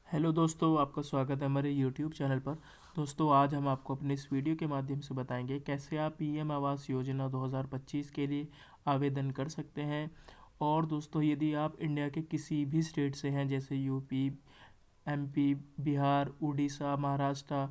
Hello दोस्तों, आपका स्वागत है हमारे यूट्यूब चैनल पर। दोस्तों, आज हम आपको अपने इस वीडियो के माध्यम से बताएंगे कैसे आप पीएम आवास योजना 2025 के लिए आवेदन कर सकते हैं। और दोस्तों, यदि आप इंडिया के किसी भी स्टेट से हैं, जैसे यूपी, एमपी, बिहार, उड़ीसा, महाराष्ट्र,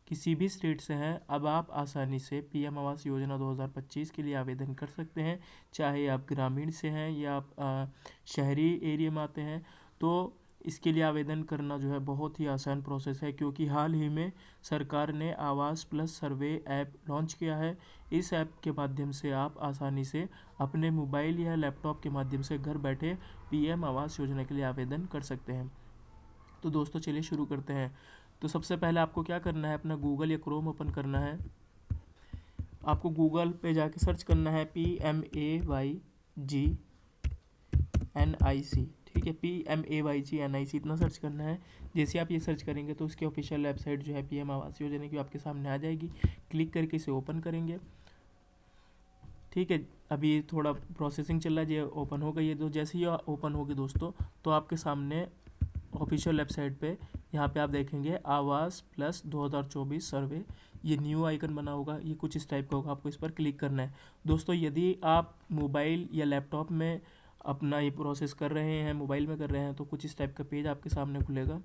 किसी भी स्टेट से हैं, अब आप आसानी से पीएम आवास योजना 2025 के लिए आवेदन कर सकते हैं। चाहे आप ग्रामीण से हैं या आप शहरी एरिया में आते हैं, तो इसके लिए आवेदन करना जो है बहुत ही आसान प्रोसेस है, क्योंकि हाल ही में सरकार ने आवास प्लस सर्वे ऐप लॉन्च किया है। इस ऐप के माध्यम से आप आसानी से अपने मोबाइल या लैपटॉप के माध्यम से घर बैठे पीएम आवास योजना के लिए आवेदन कर सकते हैं। तो दोस्तों, चलिए शुरू करते हैं। तो सबसे पहले आपको क्या करना है, अपना गूगल या क्रोम ओपन करना है। आपको गूगल पे जाके सर्च करना है PMAYGNIC। ठीक है, PMAYGNIC इतना सर्च करना है। जैसे आप ये सर्च करेंगे तो उसकी ऑफिशियल वेबसाइट जो है पीएम आवास योजना की आपके सामने आ जाएगी। क्लिक करके इसे ओपन करेंगे। ठीक है, अभी थोड़ा प्रोसेसिंग चल रहा है, ये ओपन हो गई है। तो जैसे ही ओपन होगी दोस्तों, तो आपके सामने ऑफिशियल वेबसाइट पे यहाँ पे आप देखेंगे आवास प्लस 2024 सर्वे, ये न्यू आइकन बना होगा, ये कुछ इस टाइप का होगा। आपको इस पर क्लिक करना है। दोस्तों, यदि आप मोबाइल या लैपटॉप में अपना ये प्रोसेस कर रहे हैं, मोबाइल में कर रहे हैं, तो कुछ इस टाइप का पेज आपके सामने खुलेगा।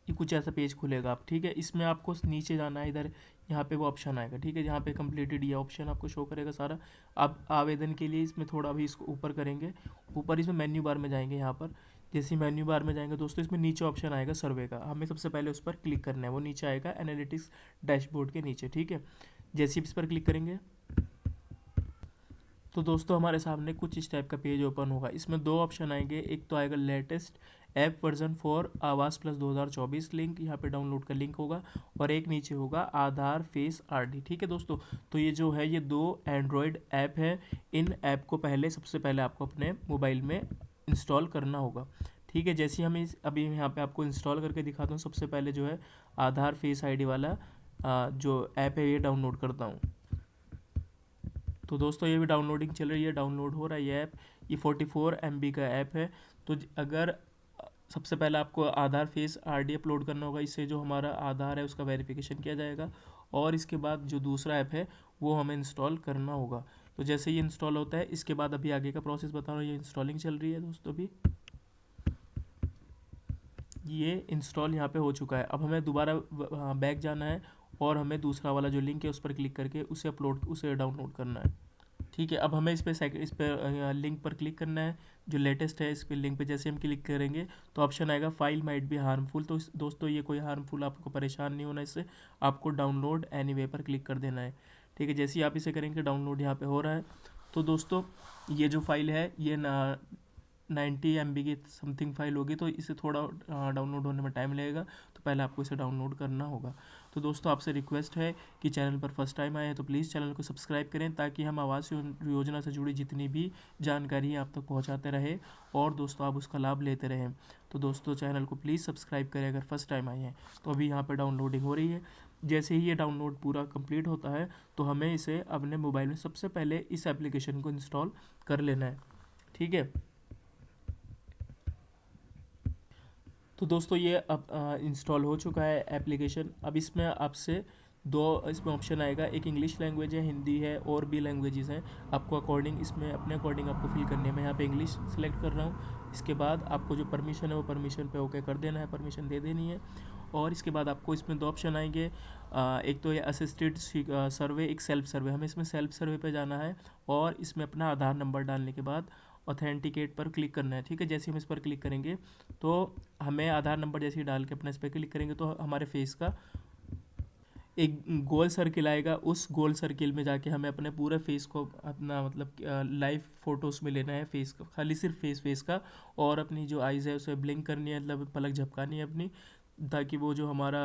ये कुछ ऐसा पेज खुलेगा आप, ठीक है। इसमें आपको नीचे जाना है, इधर यहाँ पे वो ऑप्शन आएगा, ठीक है, जहाँ पे कंप्लीटेड ये ऑप्शन आपको शो करेगा सारा। आप आवेदन के लिए इसमें थोड़ा भी इसको ऊपर करेंगे, ऊपर इसमें मेन्यू बार में जाएंगे। यहाँ पर जैसे ही मेन्यू बार में जाएंगे दोस्तों, इसमें नीचे ऑप्शन आएगा सर्वे का, हमें सबसे पहले उस पर क्लिक करना है। वो नीचे आएगा एनालिटिक्स डैशबोर्ड के नीचे, ठीक है। जैसे ही इस पर क्लिक करेंगे तो दोस्तों, हमारे सामने कुछ इस टाइप का पेज ओपन होगा। इसमें दो ऑप्शन आएंगे, एक तो आएगा लेटेस्ट ऐप वर्जन फॉर आवास प्लस 2024 लिंक, यहाँ पे डाउनलोड का लिंक होगा, और एक नीचे होगा आधार फेस आरडी। ठीक है दोस्तों, तो ये जो है ये दो एंड्रॉयड ऐप है। इन ऐप को सबसे पहले आपको अपने मोबाइल में इंस्टॉल करना होगा। ठीक है, जैसे हम अभी यहाँ पे आपको इंस्टॉल करके दिखाता हूँ। सबसे पहले जो है आधार फेस आईडी वाला जो ऐप है ये डाउनलोड करता हूँ। तो दोस्तों, ये भी डाउनलोडिंग चल रही है, डाउनलोड हो रहा है ये ऐप। ये 44 MB का ऐप है। तो अगर सबसे पहले आपको आधार फेस आरडी अपलोड करना होगा, इससे जो हमारा आधार है उसका वेरिफिकेशन किया जाएगा, और इसके बाद जो दूसरा ऐप है वो हमें इंस्टॉल करना होगा। तो जैसे ये इंस्टॉल होता है, इसके बाद अभी आगे का प्रोसेस बता रहा हूँ। ये इंस्टॉलिंग चल रही है दोस्तों, अभी ये इंस्टॉल यहाँ पे हो चुका है। अब हमें दोबारा बैक जाना है, और हमें दूसरा वाला जो लिंक है उस पर क्लिक करके उसे डाउनलोड करना है। ठीक है, अब हमें इस पर लिंक पर क्लिक करना है, जो लेटेस्ट है। इस पर लिंक पे जैसे हम क्लिक करेंगे तो ऑप्शन आएगा फाइल माइट बी हार्मफुल। तो दोस्तों, ये कोई हार्मफुल, आपको परेशान नहीं होना इससे। आपको डाउनलोड एनीवे पर क्लिक कर देना है। ठीक है, जैसे ही आप इसे करेंगे, डाउनलोड यहाँ पे हो रहा है। तो दोस्तों, ये जो फाइल है ये 90 MB की समथिंग फाइल होगी, तो इसे थोड़ा डाउनलोड होने में टाइम लगेगा। तो पहले आपको इसे डाउनलोड करना होगा। तो दोस्तों, आपसे रिक्वेस्ट है कि चैनल पर फर्स्ट टाइम आए हैं तो प्लीज़ चैनल को सब्सक्राइब करें, ताकि हम आवास योजना से जुड़ी जितनी भी जानकारी है आप तक पहुंचाते रहे, और दोस्तों आप उसका लाभ लेते रहें। तो दोस्तों, चैनल को प्लीज़ सब्सक्राइब करें अगर फर्स्ट टाइम आए हैं। तो अभी यहाँ पर डाउनलोडिंग हो रही है। जैसे ही ये डाउनलोड पूरा कंप्लीट होता है, तो हमें इसे अपने मोबाइल में सबसे पहले इस एप्लीकेशन को इंस्टॉल कर लेना है। ठीक है, तो दोस्तों, ये अब इंस्टॉल हो चुका है एप्लीकेशन। अब इसमें आपसे दो इसमें ऑप्शन आएगा, एक इंग्लिश लैंग्वेज है, हिंदी है, और भी लैंग्वेजेस हैं। आपको अकॉर्डिंग इसमें अपने अकॉर्डिंग आपको फिल करनी है। मैं यहाँ पे इंग्लिश सेलेक्ट कर रहा हूँ। इसके बाद आपको जो परमिशन है वो परमिशन पे ओके कर देना है, परमिशन दे देनी है। और इसके बाद आपको इसमें दो ऑप्शन आएंगे, एक तो ये असिस्टेड सर्वे, एक सेल्फ सर्वे। हमें इसमें सेल्फ सर्वे पे जाना है, और इसमें अपना आधार नंबर डालने के बाद ऑथेंटिकेट पर क्लिक करना है। ठीक है, जैसे हम इस पर क्लिक करेंगे तो हमें आधार नंबर जैसे ही डाल के अपना इस पर क्लिक करेंगे, तो हमारे फेस का एक गोल सर्किल आएगा। उस गोल सर्किल में जाके हमें अपने पूरे फेस को अपना मतलब लाइव फोटोज़ में लेना है, फेस का, खाली सिर्फ फेस का। और अपनी जो आइज़ है उसे ब्लिंक करनी है, मतलब पलक झपकानी है अपनी, ताकि वो जो हमारा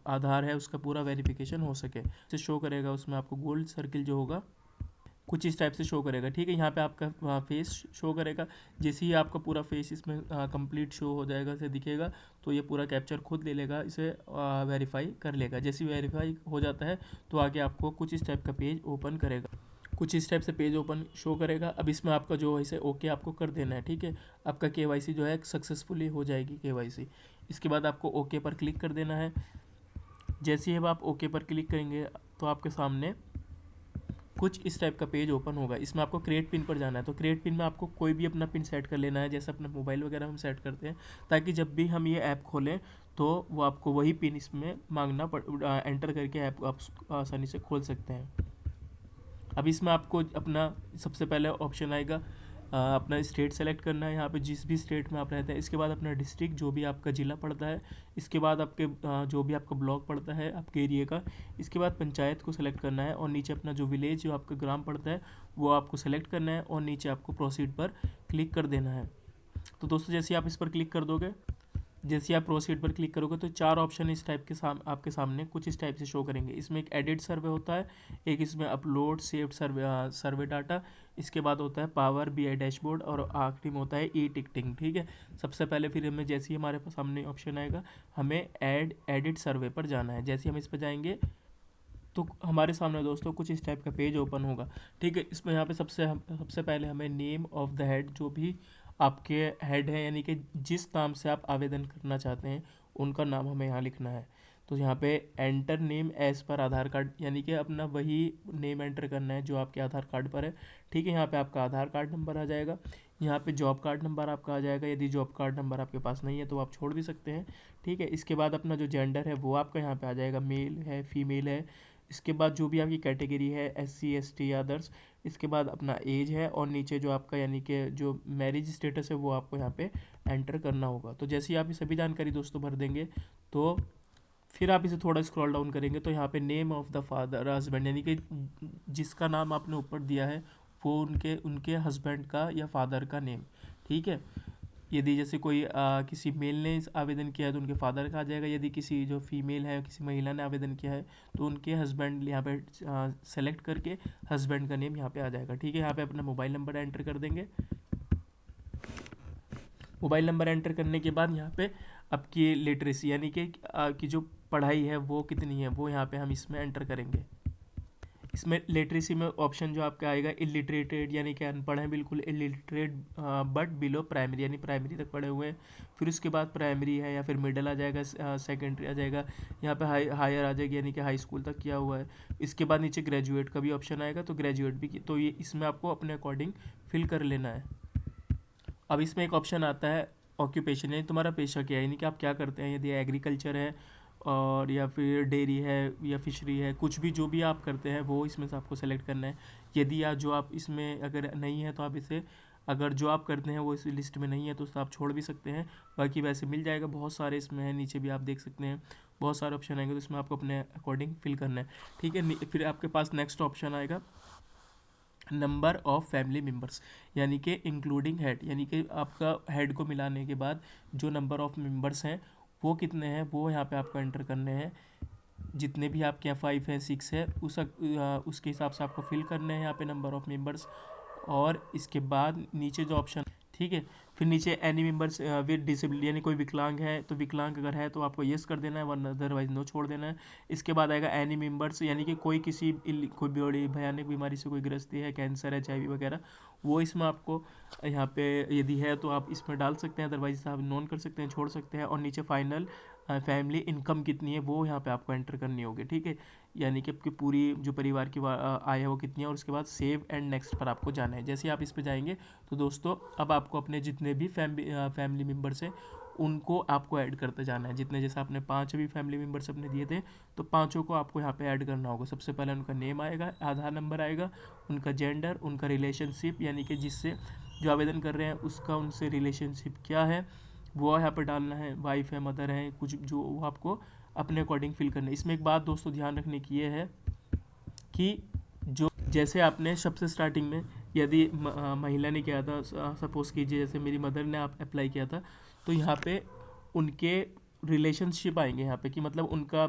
आधार है उसका पूरा वेरिफिकेशन हो सके। से शो करेगा उसमें आपको गोल्ड सर्किल जो होगा कुछ इस टाइप से शो करेगा। ठीक है, यहाँ पे आपका फेस शो करेगा। जैसे ही आपका पूरा फेस इसमें कंप्लीट शो हो जाएगा, इसे दिखेगा, तो ये पूरा कैप्चर खुद ले लेगा, इसे वेरीफाई कर लेगा। जैसे ही वेरीफाई हो जाता है, तो आगे आपको कुछ इस टाइप का पेज ओपन करेगा। कुछ इस टाइप से पेज ओपन शो करेगा। अब इसमें आपका जो है इसे ओके आपको कर देना है, ठीक है। आपका केवाईसी जो है सक्सेसफुली हो जाएगी केवाईसी। इसके बाद आपको ओके पर क्लिक कर देना है। जैसे ही अब आप ओके पर क्लिक करेंगे तो आपके सामने कुछ इस टाइप का पेज ओपन होगा। इसमें आपको क्रिएट पिन पर जाना है। तो क्रिएट पिन में आपको कोई भी अपना पिन सेट कर लेना है, जैसे अपना मोबाइल वगैरह हम सेट करते हैं, ताकि जब भी हम ये ऐप खोलें तो वो आपको वही पिन इसमें एंटर करके ऐप आप आसानी से खोल सकते हैं। अब इसमें आपको अपना सबसे पहले ऑप्शन आएगा अपना स्टेट सेलेक्ट करना है, यहाँ पे जिस भी स्टेट में आप रहते हैं। इसके बाद अपना डिस्ट्रिक्ट जो भी आपका ज़िला पड़ता है, इसके बाद आपके जो भी आपका ब्लॉक पड़ता है आपके एरिया का, इसके बाद पंचायत को सेलेक्ट करना है और नीचे अपना जो विलेज जो आपका ग्राम पड़ता है वो आपको सेलेक्ट करना है और नीचे आपको प्रोसीड पर क्लिक कर देना है। तो दोस्तों जैसे आप इस पर क्लिक कर दोगे, जैसे आप प्रोसीड पर क्लिक करोगे तो 4 ऑप्शन इस टाइप के आपके सामने कुछ इस टाइप से शो करेंगे। इसमें एक एडिट सर्वे होता है, एक इसमें अपलोड सेव्ड सर्वे डाटा, इसके बाद होता है पावर बीआई डैशबोर्ड और आखिरी में होता है ई टिकटिंग, ठीक है। सबसे पहले फिर हमें जैसे ही हमारे पास सामने ऑप्शन आएगा हमें एडिट सर्वे पर जाना है। जैसे ही हम इस पर जाएंगे तो हमारे सामने दोस्तों कुछ इस टाइप का पेज ओपन होगा, ठीक है। इसमें यहाँ पे सबसे पहले हमें नेम ऑफ द हेड, जो भी आपके हेड है यानी कि जिस नाम से आप आवेदन करना चाहते हैं उनका नाम हमें यहाँ लिखना है। तो यहाँ पे एंटर नेम एज पर आधार कार्ड, यानी कि अपना वही नेम एंटर करना है जो आपके आधार कार्ड पर है, ठीक है। यहाँ पे आपका आधार कार्ड नंबर आ जाएगा, यहाँ पे जॉब कार्ड नंबर आपका आ जाएगा। यदि जॉब कार्ड नंबर आपके पास नहीं है तो आप छोड़ भी सकते हैं, ठीक है। इसके बाद अपना जो जेंडर है वो आपका यहाँ पे आ जाएगा, मेल है फीमेल है। इसके बाद जो भी आपकी कैटेगरी है SC ST या अदर्स, इसके बाद अपना एज है और नीचे जो आपका यानी कि जो मैरिज स्टेटस है वो आपको यहाँ पे एंटर करना होगा। तो जैसे ही आप ये सभी जानकारी दोस्तों भर देंगे तो फिर आप इसे थोड़ा स्क्रॉल डाउन करेंगे तो यहाँ पे name of the father husband, यानी कि जिसका नाम आपने ऊपर दिया है वो उनके उनके हस्बैंड का या फादर का नेम, ठीक है। यदि जैसे कोई किसी मेल ने आवेदन किया है तो उनके फादर का आ जाएगा। यदि किसी जो फीमेल है किसी महिला ने आवेदन किया है तो उनके हस्बैंड यहाँ पे सेलेक्ट करके हस्बैंड का नेम यहाँ पे आ जाएगा, ठीक है। यहाँ पे अपना मोबाइल नंबर एंटर कर देंगे। मोबाइल नंबर एंटर करने के बाद यहाँ पे आपकी लिटरेसी यानी कि जो पढ़ाई है वो कितनी है वो यहाँ पे हम इसमें एंटर करेंगे। इसमें लिटरेसी में ऑप्शन जो आपका आएगा इलिटरेटेड, यानी कि अनपढ़ हैं बिल्कुल, इलिटरेट बट बिलो प्राइमरी, यानी प्राइमरी तक पढ़े हुए हैं। फिर उसके बाद प्राइमरी है या फिर मिडिल आ जाएगा, सेकेंडरी आ जाएगा, यहाँ पे हायर आ जाएगी यानी कि हाई स्कूल तक किया हुआ है। इसके बाद नीचे ग्रेजुएट का भी ऑप्शन आएगा, तो ग्रेजुएट भी तो ये इसमें आपको अपने अकॉर्डिंग फिल कर लेना है। अब इसमें एक ऑप्शन आता है ऑक्यूपेशन, यानी तुम्हारा पेशा क्या है, यानी कि आप क्या करते हैं। यदि एग्रीकल्चर है और या फिर डेयरी है या फिशरी है, कुछ भी जो भी आप करते हैं वो इसमें से आपको सेलेक्ट करना है। यदि या जो आप इसमें अगर नहीं है तो आप इसे, अगर जो आप करते हैं वो इस लिस्ट में नहीं है तो उसको आप छोड़ भी सकते हैं, बाकी वैसे मिल जाएगा। बहुत सारे इसमें है, नीचे भी आप देख सकते हैं बहुत सारे ऑप्शन आएंगे तो इसमें आपको अपने अकॉर्डिंग फिल करना है, ठीक है। फिर आपके पास नेक्स्ट ऑप्शन आएगा नंबर ऑफ़ फैमिली मेम्बर्स, यानी कि इंक्लूडिंग हेड, यानी कि आपका हेड को मिलाने के बाद जो नंबर ऑफ़ मेम्बर्स हैं वो कितने हैं वो यहाँ पे आपको एंटर करने हैं। जितने भी आपके यहाँ 5 है 6 है उसके हिसाब से आपको फिल करने हैं यहाँ पे नंबर ऑफ़ मेम्बर्स। और इसके बाद नीचे जो ऑप्शन, ठीक है, फिर नीचे एनी मेंबर्स विद डिसेबिलिटी, यानी कोई विकलांग है तो विकलांग अगर है तो आपको येस कर देना है, वरना अदरवाइज नो छोड़ देना है। इसके बाद आएगा एनी मेंबर्स, यानी कि कोई किसी कोई बड़ी भयानक बीमारी से कोई ग्रस्त है, कैंसर है HIV वगैरह, वो इसमें आपको यहाँ पे यदि है तो आप इसमें डाल सकते हैं, अदरवाइज आप नॉन कर सकते हैं, छोड़ सकते हैं। और नीचे फाइनल फैमिली इनकम कितनी है वो यहाँ पे आपको एंटर करनी होगी, ठीक है, यानी कि आपकी पूरी जो परिवार की आय है वो कितनी है। और उसके बाद सेव एंड नेक्स्ट पर आपको जाना है। जैसे आप इस पर जाएंगे तो दोस्तों अब आपको अपने जितने भी फैमिली मेम्बर्स हैं उनको आपको ऐड करते जाना है। जितने जैसे आपने 5 भी फैमिली मेम्बर्स अपने दिए थे तो पाँचों को आपको यहाँ पे ऐड करना होगा। सबसे पहले उनका नेम आएगा, आधार नंबर आएगा, उनका जेंडर, उनका रिलेशनशिप, यानी कि जिससे जो आवेदन कर रहे हैं उसका उनसे रिलेशनशिप क्या है वो यहाँ पर डालना है, वाइफ है, मदर है, कुछ जो वो आपको अपने अकॉर्डिंग फिल करना है। इसमें एक बात दोस्तों ध्यान रखने की ये है कि जो जैसे आपने सबसे स्टार्टिंग में यदि महिला ने किया था, सपोज़ कीजिए जैसे मेरी मदर ने आप अप्लाई किया था, तो यहाँ पे उनके रिलेशनशिप आएंगे यहाँ पे कि मतलब उनका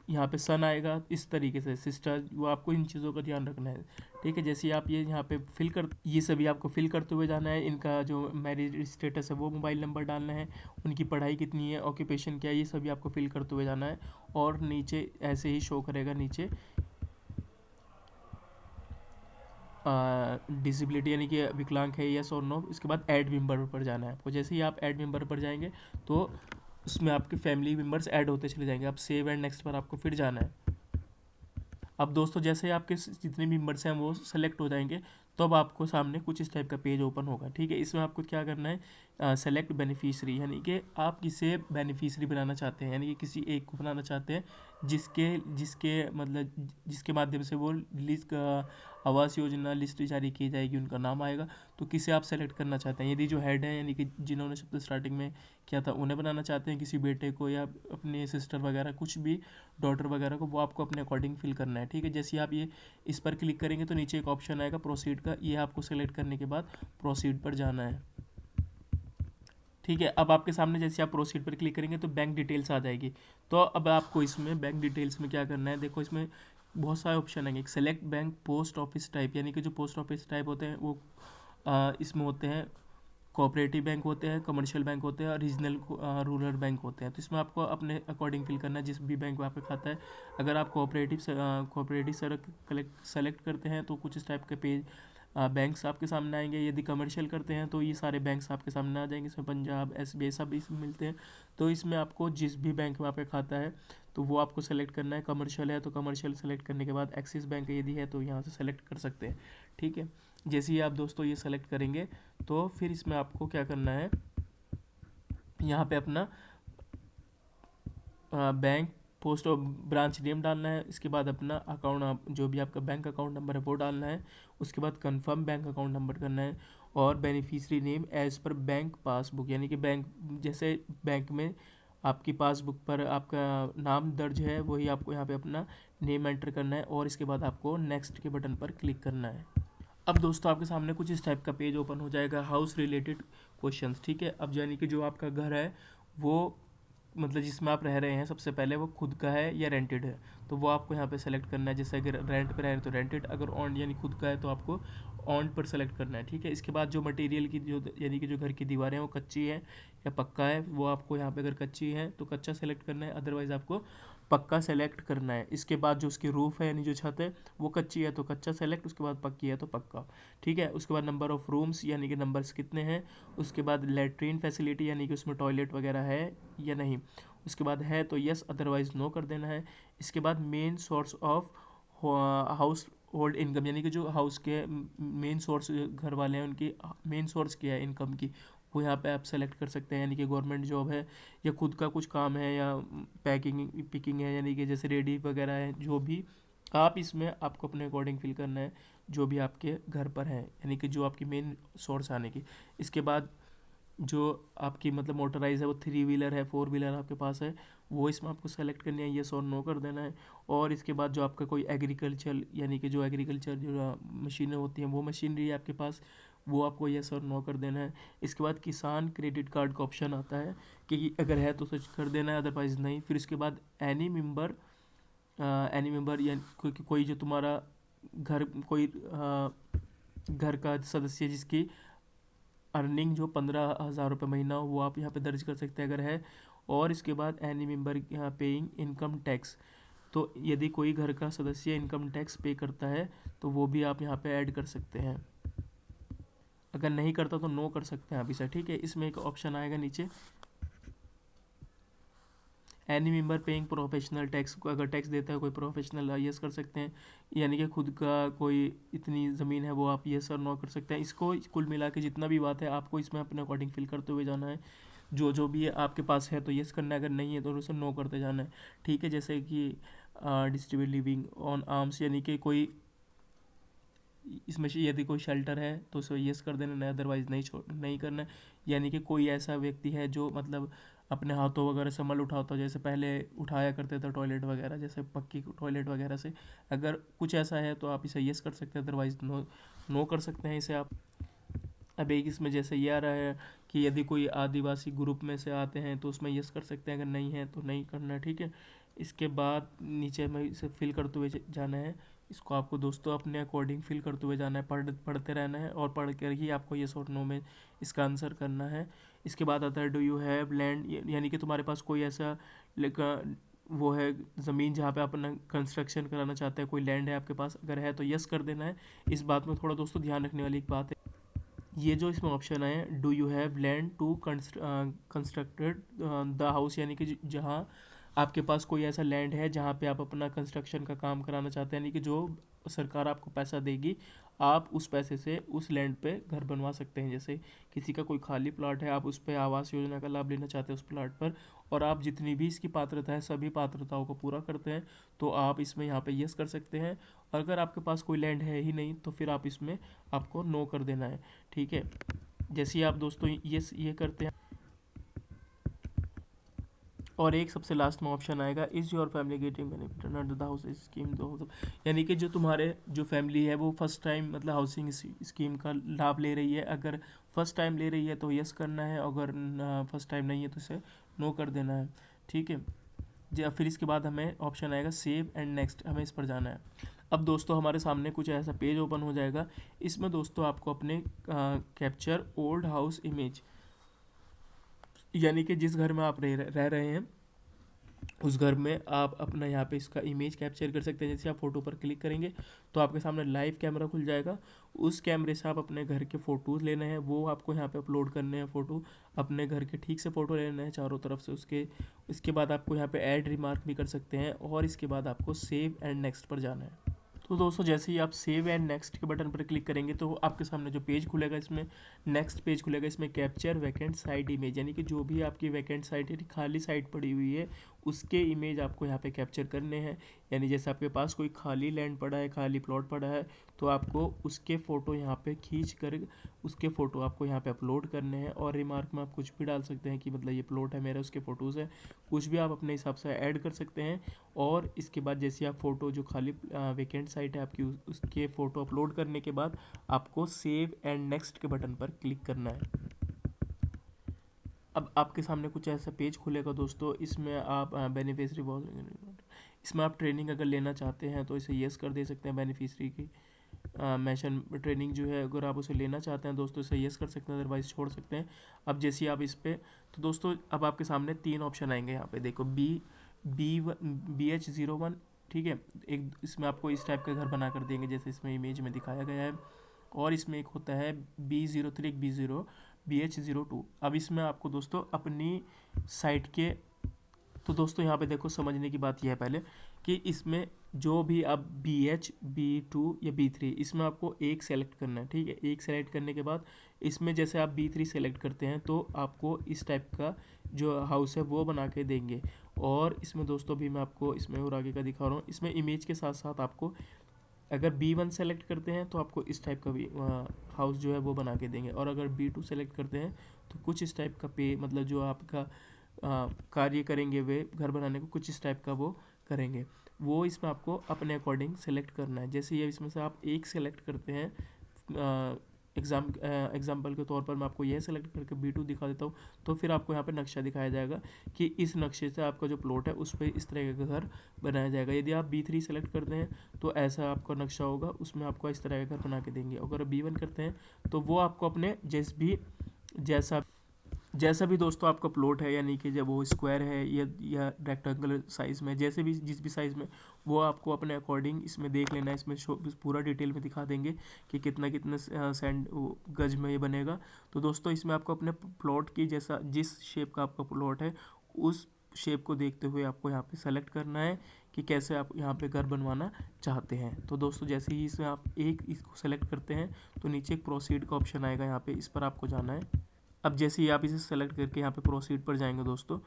यहाँ पे सन आएगा, इस तरीके से सिस्टर, वो आपको इन चीज़ों का ध्यान रखना है, ठीक है। जैसे आप ये यहाँ पे ये सभी आपको फिल करते हुए जाना है। इनका जो मैरिज स्टेटस है वो मोबाइल नंबर डालना है, उनकी पढ़ाई कितनी है, ऑक्यूपेशन क्या है, ये सभी आपको फिल करते हुए जाना है। और नीचे ऐसे ही शो करेगा नीचे डिसेबिलिटी यानी कि विकलांग है, यस और नो। इसके बाद ऐड मेंबर पर जाना है आपको। जैसे ही आप ऐड मेंबर पर जाएंगे तो उसमें आपके फैमिली मेम्बर्स ऐड होते चले जाएंगे। आप सेव एंड नेक्स्ट पर आपको फिर जाना है। अब दोस्तों जैसे ही आपके जितने मेंबर्स हैं वो सेलेक्ट हो जाएंगे तो अब आपको सामने कुछ इस टाइप का पेज ओपन होगा, ठीक है। इसमें आपको क्या करना है, सेलेक्ट बेनिफिशरी, यानी कि आप किसे बेनिफिशरी बनाना चाहते हैं, यानी कि किसी एक को बनाना चाहते हैं जिसके जिसके मतलब जिसके माध्यम से वो लिस्ट आवास योजना लिस्ट जारी की जाएगी, उनका नाम आएगा। तो किसे आप सेलेक्ट करना चाहते हैं, यदि जो हेड है यानी कि जिन्होंने शब्द स्टार्टिंग में किया था उन्हें बनाना चाहते हैं, किसी बेटे को या अपने सिस्टर वगैरह कुछ भी डॉटर वगैरह को, वो आपको अपने अकॉर्डिंग फिल करना है, ठीक है। जैसे आप ये इस पर क्लिक करेंगे तो नीचे एक ऑप्शन आएगा प्रोसीड का, ये आपको सेलेक्ट करने के बाद प्रोसीड पर जाना है, ठीक है। अब आपके सामने जैसे आप प्रोसीड पर क्लिक करेंगे तो बैंक डिटेल्स आ जाएगी। तो अब आपको इसमें बैंक डिटेल्स में क्या करना है, देखो इसमें बहुत सारे ऑप्शन आएंगे। Select bank post office type, यानी कि जो पोस्ट ऑफिस टाइप होते हैं वो इसमें होते हैं कोऑपरेटिव बैंक होते हैं, कमर्शियल बैंक होते हैं और रीजनल रूरल बैंक होते हैं। तो इसमें आपको अपने अकॉर्डिंग फिल करना है जिस भी बैंक में आपका खाता है। अगर आप कोऑपरेटिव सेलेक्ट करते हैं तो कुछ इस टाइप के पेज बैंक्स आपके सामने आएंगे। यदि कमर्शियल करते हैं तो ये सारे बैंक्स आपके सामने आ जाएंगे। इसमें पंजाब, एसबीआई सब इसमें मिलते हैं। तो इसमें आपको जिस भी बैंक में आपका खाता है तो वो आपको सेलेक्ट करना है। कमर्शियल है तो कमर्शियल सेलेक्ट करने के बाद एक्सिस बैंक यदि है तो यहाँ से सेलेक्ट कर सकते हैं, ठीक है। जैसे ही आप दोस्तों ये सेलेक्ट करेंगे तो फिर इसमें आपको क्या करना है, यहाँ पे अपना बैंक पोस्ट और ब्रांच नेम डालना है। इसके बाद अपना अकाउंट जो भी आपका बैंक अकाउंट नंबर है वो डालना है। उसके बाद कंफर्म बैंक अकाउंट नंबर करना है और beneficiary name as per bank passbook, यानी कि बैंक जैसे बैंक में आपकी पासबुक पर आपका नाम दर्ज है वही आपको यहाँ पे अपना नेम एंटर करना है और इसके बाद आपको नेक्स्ट के बटन पर क्लिक करना है। अब दोस्तों आपके सामने कुछ इस टाइप का पेज ओपन हो जाएगा, हाउस रिलेटेड क्वेश्चंस, ठीक है। अब यानी कि जो आपका घर है वो मतलब जिसमें आप रह रहे हैं सबसे पहले वो खुद का है या रेंटेड है, तो वो आपको यहाँ पे सेलेक्ट करना है। जैसे अगर रेंट पे रह रहे हैं तो रेंटेड, अगर ऑन यानी खुद का है तो आपको ऑन पर सेलेक्ट करना है, ठीक है। इसके बाद जो मटेरियल की जो यानी कि जो घर की दीवारें हैं वो कच्ची है या पक्का है, वो आपको यहाँ पे अगर कच्ची है तो कच्चा सेलेक्ट करना है, अदरवाइज़ आपको पक्का सेलेक्ट करना है। इसके बाद जो उसकी रूफ़ है यानी जो छत है वो कच्ची है तो कच्चा सेलेक्ट, उसके बाद पक्की है तो पक्का, ठीक है। उसके बाद नंबर ऑफ़ रूम्स यानी कि नंबर्स कितने हैं। उसके बाद लेटरिन फैसिलिटी यानी कि उसमें टॉयलेट वगैरह है या नहीं। उसके बाद है तो यस, अदरवाइज़ नो कर देना है। इसके बाद main source of house hold income, यानी कि जो हाउस के मेन सोर्स घर वाले हैं उनकी मेन सोर्स क्या है इनकम की, वो यहाँ पे आप सेलेक्ट कर सकते हैं। यानी कि गवर्नमेंट जॉब है या खुद का कुछ काम है या पैकिंग पिकिंग है, यानी कि जैसे रेडी वगैरह है, जो भी आप इसमें आपको अपने अकॉर्डिंग फिल करना है जो भी आपके घर पर है, यानी कि जो आपकी मेन सोर्स आने की। इसके बाद जो आपकी मतलब मोटराइज है वो 3 व्हीलर है, 4 व्हीलर आपके पास है, वो इसमें आपको सेलेक्ट करनी है, येस और नो कर देना है। और इसके बाद जो आपका कोई एग्रीकल्चर यानी कि जो एग्रीकल्चर जो मशीनें होती हैं वो मशीनरी है आपके पास, वो आपको येस और नो कर देना है। इसके बाद किसान क्रेडिट कार्ड का ऑप्शन आता है कि अगर है तो स्विच कर देना है, अदरवाइज़ नहीं। फिर इसके बाद एनी मेंबर या कोई जो तुम्हारा घर का सदस्य जिसकी अर्निंग जो 15,000 रुपये महीना हो वो आप यहाँ पे दर्ज कर सकते हैं अगर है। और इसके बाद any member paying income tax, तो यदि कोई घर का सदस्य इनकम टैक्स पे करता है तो वो भी आप यहाँ पे ऐड कर सकते हैं। अगर नहीं करता तो नो कर सकते हैं आप इसे, ठीक है। इसमें एक ऑप्शन आएगा नीचे any member paying professional tax, को अगर टैक्स देता है कोई प्रोफेशनल, यस कर सकते हैं। यानी कि खुद का कोई इतनी ज़मीन है वो आप यस और नो कर सकते हैं। इसको कुल मिला के जितना भी बात है आपको इसमें अपने अकॉर्डिंग फिल करते हुए जाना है। जो जो भी है आपके पास है तो यस करना है, अगर नहीं है तो उसे नो करते जाना है, ठीक है। जैसे कि डिस्ट्रीब्यूट लिविंग ऑन आर्म्स, यानी कि कोई इसमें से यदि कोई शेल्टर है तो उसे यस कर देना है, अदरवाइज़ नहीं करना है। यानी कि कोई ऐसा व्यक्ति है जो मतलब अपने हाथों वगैरह से मल उठाता हो, जैसे पहले उठाया करते थे टॉयलेट वगैरह, जैसे पक्की टॉयलेट वगैरह से, अगर कुछ ऐसा है तो आप इसे यस कर सकते हैं, अदरवाइज़ नो कर सकते हैं इसे आप। अब एक इसमें जैसे ये आ रहा है कि यदि कोई आदिवासी ग्रुप में से आते हैं तो उसमें यस कर सकते हैं, अगर नहीं है तो नहीं करना है, ठीक है। इसके बाद नीचे में इसे फिल करते हुए जाना है। इसको आपको दोस्तों अपने अकॉर्डिंग फिल करते हुए जाना है, पढ़ते रहना है और पढ़ कर ही आपको येस और नो में इसका आंसर करना है। इसके बाद आता है डू यू हैव लैंड, यानी कि तुम्हारे पास कोई ऐसा वो है ज़मीन जहाँ पे आप अपना कंस्ट्रक्शन कराना चाहते हैं, कोई लैंड है आपके पास, अगर है तो यस कर देना है। इस बात में थोड़ा दोस्तों ध्यान रखने वाली एक बात है, ये जो इसमें ऑप्शन है, do you have land to constructed the house, यानी कि जहाँ आपके पास कोई ऐसा लैंड है जहाँ पे आप अपना कंस्ट्रक्शन का काम कराना चाहते हैं, यानी कि जो सरकार आपको पैसा देगी, आप उस पैसे से उस लैंड पे घर बनवा सकते हैं। जैसे किसी का कोई खाली प्लाट है, आप उस पे आवास योजना का लाभ लेना चाहते हैं उस प्लाट पर, और आप जितनी भी इसकी पात्रता है सभी पात्रताओं को पूरा करते हैं, तो आप इसमें यहाँ पे यस कर सकते हैं। अगर आपके पास कोई लैंड है ही नहीं तो फिर आप इसमें आपको नो कर देना है। ठीक है, जैसे ही आप दोस्तों ये करते हैं, और एक सबसे लास्ट में ऑप्शन आएगा, is your family getting benefit under the house scheme दो, यानी कि जो तुम्हारे जो फैमिली है वो फर्स्ट टाइम मतलब हाउसिंग स्कीम का लाभ ले रही है। अगर फर्स्ट टाइम ले रही है तो यस करना है, अगर फर्स्ट टाइम नहीं है तो इसे नो कर देना है। ठीक है, फिर इसके बाद हमें ऑप्शन आएगा सेव एंड नेक्स्ट, हमें इस पर जाना है। अब दोस्तों हमारे सामने कुछ ऐसा पेज ओपन हो जाएगा। इसमें दोस्तों आपको अपने कैप्चर ओल्ड हाउस इमेज, यानी कि जिस घर में आप रह रहे हैं उस घर में आप अपना यहाँ पे इसका इमेज कैप्चर कर सकते हैं। जैसे आप फ़ोटो पर क्लिक करेंगे तो आपके सामने लाइव कैमरा खुल जाएगा। उस कैमरे से आप अपने घर के फ़ोटोज़ लेने हैं, वो आपको यहाँ पे अपलोड करने हैं फ़ोटो, अपने घर के ठीक से फ़ोटो लेने हैं चारों तरफ से। इसके बाद आपको यहाँ पे ऐड रिमार्क भी कर सकते हैं, और इसके बाद आपको सेव एंड नेक्स्ट पर जाना है। तो दोस्तों जैसे ही आप सेव एंड नेक्स्ट के बटन पर क्लिक करेंगे तो आपके सामने जो पेज खुलेगा, इसमें नेक्स्ट पेज खुलेगा। इसमें कैप्चर वैकेंट साइट इमेज, यानी कि जो भी आपकी वैकेंट साइट है, खाली साइट पड़ी हुई है, उसके इमेज आपको यहाँ पे कैप्चर करने हैं। यानी जैसे आपके पास कोई खाली लैंड पड़ा है, खाली प्लॉट पड़ा है, तो आपको उसके फ़ोटो यहाँ पे खींच कर उसके फ़ोटो आपको यहाँ पे अपलोड करने हैं। और रिमार्क में आप कुछ भी डाल सकते हैं कि मतलब ये प्लॉट है मेरा, उसके फ़ोटोज़ है, कुछ भी आप अपने हिसाब से ऐड कर सकते हैं। और इसके बाद जैसे आप फ़ोटो जो खाली वैकेंट साइट है आपकी, उसके फ़ोटो अपलोड करने के बाद आपको सेव एंड नेक्स्ट के बटन पर क्लिक करना है। अब आपके सामने कुछ ऐसा पेज खुलेगा दोस्तों। इसमें आप बेनिफिशरी, इसमें आप ट्रेनिंग अगर लेना चाहते हैं तो इसे येस कर दे सकते हैं। बेनिफिशरी की मेंशन ट्रेनिंग जो है, अगर आप उसे लेना चाहते हैं दोस्तों इसे येस कर सकते हैं, अदरवाइज छोड़ सकते हैं। अब जैसे आप इस पर, तो दोस्तों अब आपके सामने 3 ऑप्शन आएंगे यहाँ पे, देखो BH01। ठीक है, एक इसमें आपको इस टाइप का घर बना कर देंगे जैसे इसमें इमेज में दिखाया गया है। और इसमें एक होता है B03, BH02। अब इसमें आपको दोस्तों अपनी साइट के, तो दोस्तों यहाँ पे देखो समझने की बात यह है पहले कि इसमें जो भी आप BH, B2 या B3, इसमें आपको एक सेलेक्ट करना है। ठीक है, एक सेलेक्ट करने के बाद इसमें जैसे आप B3 सेलेक्ट करते हैं तो आपको इस टाइप का जो हाउस है वो बना के देंगे। और इसमें दोस्तों भी मैं आपको इसमें और आगे का दिखा रहा हूँ। इसमें इमेज के साथ साथ आपको अगर B1 सेलेक्ट करते हैं तो आपको इस टाइप का भी हाउस जो है वो बना के देंगे। और अगर B2 सेलेक्ट करते हैं तो कुछ इस टाइप का मतलब जो आपका कार्य करेंगे वे घर बनाने को कुछ इस टाइप का वो करेंगे। वो इसमें आपको अपने अकॉर्डिंग सेलेक्ट करना है। जैसे ये इसमें से आप एक सेलेक्ट करते हैं, एग्जाम्पल के तौर पर मैं आपको यह सेलेक्ट करके B2 दिखा देता हूँ, तो फिर आपको यहाँ पे नक्शा दिखाया जाएगा कि इस नक्शे से आपका जो प्लॉट है उस पर इस तरह का घर बनाया जाएगा। यदि आप B3 सेलेक्ट करते हैं तो ऐसा आपका नक्शा होगा, उसमें आपको इस तरह का घर बना के देंगे। अगर B1 करते हैं तो वो आपको अपने जैसा भी दोस्तों आपका प्लॉट है, यानी कि जब वो स्क्वायर है या रेक्टेंगुलर साइज़ में, जैसे भी जिस भी साइज़ में, वो आपको अपने अकॉर्डिंग इसमें देख लेना है। इसमें पूरा डिटेल में दिखा देंगे कि कितना गज में ये बनेगा। तो दोस्तों इसमें आपको अपने प्लॉट की जैसा जिस शेप का आपका प्लॉट है उस शेप को देखते हुए आपको यहाँ पे सेलेक्ट करना है कि कैसे आप यहाँ पे घर बनवाना चाहते हैं। तो दोस्तों जैसे ही इसमें आप इसको सेलेक्ट करते हैं तो नीचे एक प्रोसीड का ऑप्शन आएगा, यहाँ पे इस पर आपको जाना है। अब जैसे ही आप इसे सेलेक्ट करके यहाँ पे प्रोसीड पर जाएंगे दोस्तों,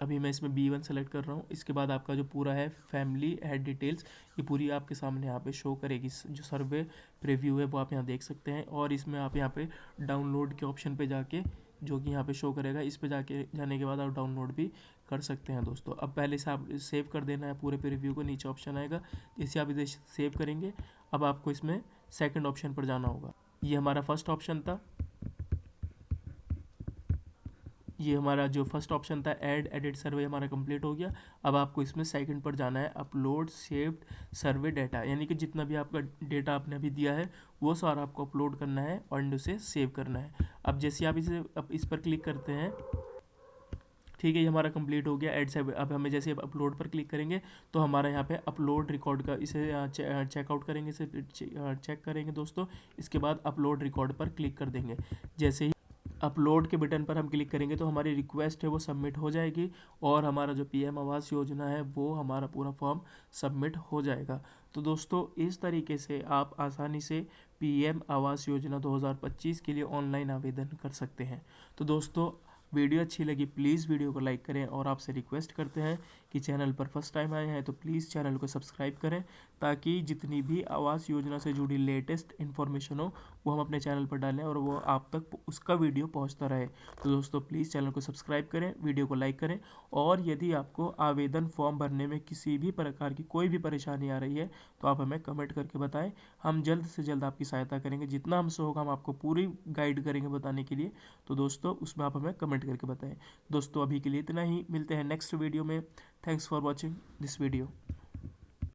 अभी मैं इसमें B1 सेलेक्ट कर रहा हूँ। इसके बाद आपका जो पूरा है फैमिली हेड डिटेल्स, ये पूरी आपके सामने यहाँ पे शो करेगी। जो सर्वे प्रीव्यू है वो आप यहाँ देख सकते हैं। और इसमें आप यहाँ पे डाउनलोड के ऑप्शन पे जाके, जो कि यहाँ पे शो करेगा, इस पे जाने के बाद आप डाउनलोड भी कर सकते हैं दोस्तों। अब पहले से आप सेव कर देना है पूरे प्रीव्यू को, नीचे ऑप्शन आएगा, जैसे आप इसे सेव करेंगे अब आपको इसमें सेकेंड ऑप्शन पर जाना होगा। ये हमारा फर्स्ट ऑप्शन था, ये हमारा जो फर्स्ट ऑप्शन था ऐड एडिट सर्वे हमारा कंप्लीट हो गया। अब आपको इसमें सेकंड पर जाना है, अपलोड सेव्ड सर्वे डाटा, यानी कि जितना भी आपका डेटा आपने अभी दिया है वो सारा आपको अपलोड करना है और उसे सेव करना है। अब जैसे आप इस पर क्लिक करते हैं ठीक है, ये हमारा कंप्लीट हो गया। एड से अब हमें जैसे अपलोड पर क्लिक करेंगे तो हमारा यहाँ पे अपलोड रिकॉर्ड का इसे चेकआउट करेंगे, इसे चेक करेंगे दोस्तों। इसके बाद अपलोड रिकॉर्ड पर क्लिक कर देंगे। जैसे ही अपलोड के बटन पर हम क्लिक करेंगे तो हमारी रिक्वेस्ट है वो सबमिट हो जाएगी और हमारा जो पीएम आवास योजना है वो हमारा पूरा फॉर्म सबमिट हो जाएगा। तो दोस्तों इस तरीके से आप आसानी से पीएम आवास योजना 2025 के लिए ऑनलाइन आवेदन कर सकते हैं। तो दोस्तों वीडियो अच्छी लगी प्लीज़ वीडियो को लाइक करें और आपसे रिक्वेस्ट करते हैं कि चैनल पर फर्स्ट टाइम आए हैं तो प्लीज़ चैनल को सब्सक्राइब करें, ताकि जितनी भी आवास योजना से जुड़ी लेटेस्ट इन्फॉर्मेशन हो वो हम अपने चैनल पर डालें और वो आप तक उसका वीडियो पहुंचता रहे। तो दोस्तों प्लीज़ चैनल को सब्सक्राइब करें, वीडियो को लाइक करें, और यदि आपको आवेदन फॉर्म भरने में किसी भी प्रकार की कोई भी परेशानी आ रही है तो आप हमें कमेंट करके बताएं। हम जल्द से जल्द आपकी सहायता करेंगे, जितना हमसे होगा हम आपको पूरी गाइड करेंगे बताने के लिए। तो दोस्तों उसमें आप हमें कमेंट करके बताएं। दोस्तों अभी के लिए इतना ही, मिलते हैं नेक्स्ट वीडियो में। Thanks for watching this video.